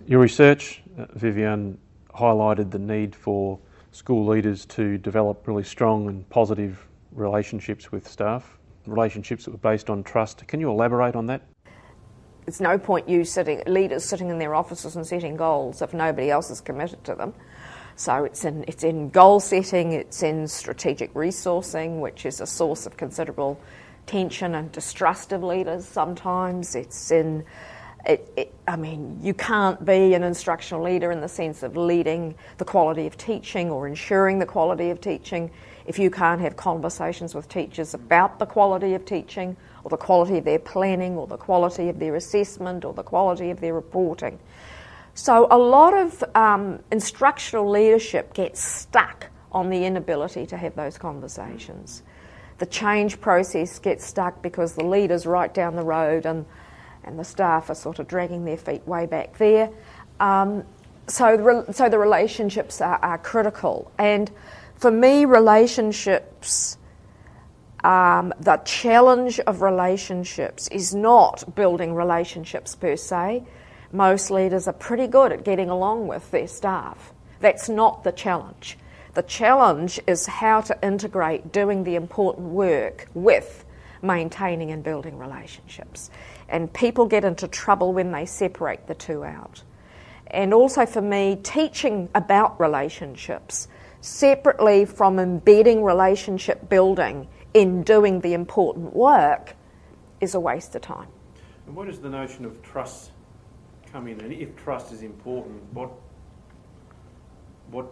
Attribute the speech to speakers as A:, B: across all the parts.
A: Your research, Viviane, highlighted the need for school leaders to develop really strong and positive relationships with staff, relationships that were based on trust. Can you elaborate on that?
B: It's no point leaders sitting in their offices and setting goals if nobody else is committed to them. So it's in goal setting, it's in strategic resourcing, which is a source of considerable tension and distrust of leaders sometimes. You can't be an instructional leader in the sense of leading the quality of teaching or ensuring the quality of teaching if you can't have conversations with teachers about the quality of teaching or the quality of their planning or the quality of their assessment or the quality of their reporting. So a lot of instructional leadership gets stuck on the inability to have those conversations. The change process gets stuck because the leader's right down the road and the staff are sort of dragging their feet way back there. So the relationships are critical. And for me, relationships, the challenge of relationships is not building relationships per se. Most leaders are pretty good at getting along with their staff. That's not the challenge. The challenge is how to integrate doing the important work with maintaining and building relationships. And people get into trouble when they separate the two out. And also for me, teaching about relationships separately from embedding relationship building in doing the important work is a waste of time.
A: And where does the notion of trust come in? And if trust is important, what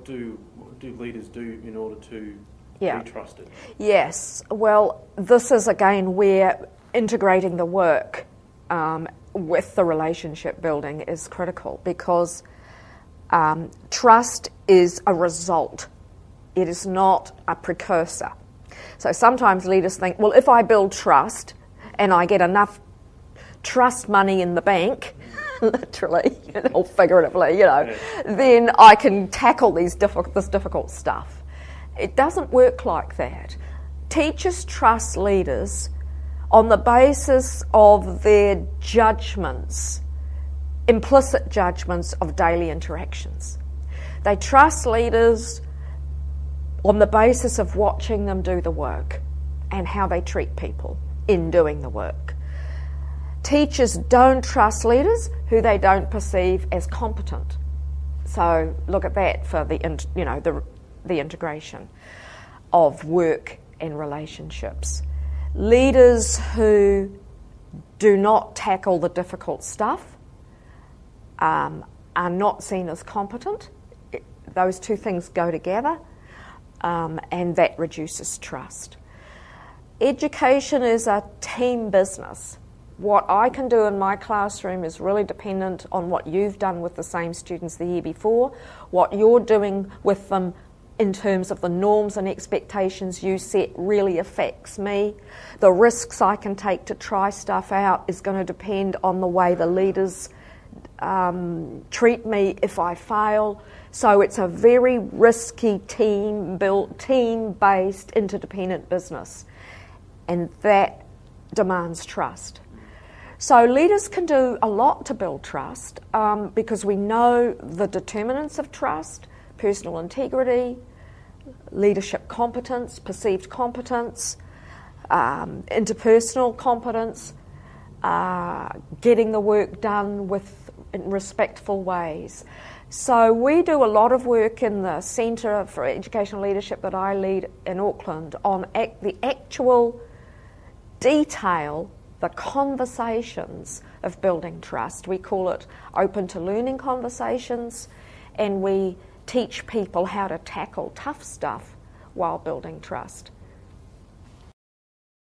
A: do leaders do in order to be trusted?
B: Yes, well, this is again where integrating the work with the relationship building is critical, because trust is a result. It is not a precursor. So sometimes leaders think, well, if I build trust and I get enough trust money in the bank, literally, or figuratively, then I can tackle this difficult stuff. It doesn't work like that. Teachers trust leaders on the basis of their judgments, implicit judgments of daily interactions. They trust leaders on the basis of watching them do the work and how they treat people in doing the work. Teachers don't trust leaders who they don't perceive as competent. So look at that for the integration of work and relationships. Leaders who do not tackle the difficult stuff are not seen as competent. Those two things go together, and that reduces trust. Education is a team business. What I can do in my classroom is really dependent on what you've done with the same students the year before, what you're doing with them in terms of the norms and expectations you set really affects me. The risks I can take to try stuff out is going to depend on the way the leaders treat me if I fail. So it's a very risky team-based, interdependent business, and that demands trust. So leaders can do a lot to build trust because we know the determinants of trust: personal integrity, leadership competence, perceived competence, interpersonal competence, getting the work done in respectful ways. So we do a lot of work in the Centre for Educational Leadership that I lead in Auckland on the actual detail, the conversations of building trust. We call it open to learning conversations, and we teach people how to tackle tough stuff while building trust.